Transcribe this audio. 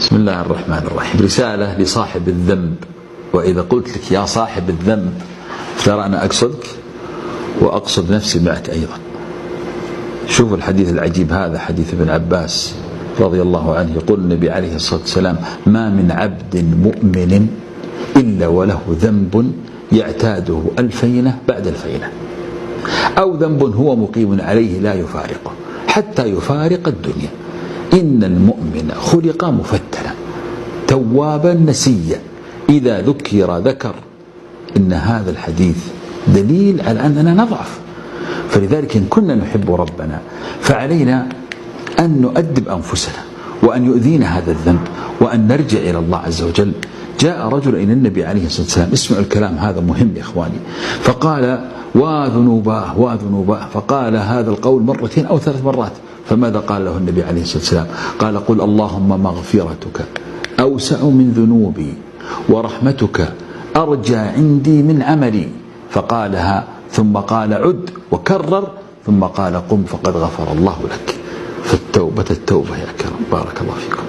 بسم الله الرحمن الرحيم. رسالة لصاحب الذنب. وإذا قلت لك يا صاحب الذنب ترى أنا أقصدك وأقصد نفسي معك أيضا. شوف الحديث العجيب هذا، حديث ابن عباس رضي الله عنه، يقول النبي عليه الصلاة والسلام: ما من عبد مؤمن إلا وله ذنب يعتاده الفينة بعد الفينة، أو ذنب هو مقيم عليه لا يفارقه حتى يفارق الدنيا. إن المؤمن خلق مفتنا توابا نسيا، إذا ذكر ذكر. إن هذا الحديث دليل على أننا نضعف، فلذلك إن كنا نحب ربنا فعلينا أن نؤدب أنفسنا، وأن يؤذينا هذا الذنب، وأن نرجع إلى الله عز وجل. جاء رجل إلى النبي عليه الصلاة والسلام، اسمعوا الكلام هذا مهم يا إخواني، فقال: وذنوباه وذنوباه. فقال هذا القول مرتين أو 3 مرات. فماذا قال له النبي عليه الصلاة والسلام؟ قال: قل اللهم مغفرتك أوسع من ذنوبي ورحمتك أرجى عندي من عملي. فقالها ثم قال: عد، وكرر، ثم قال: قم فقد غفر الله لك. فالتوبة التوبة يا كرام. بارك الله فيكم.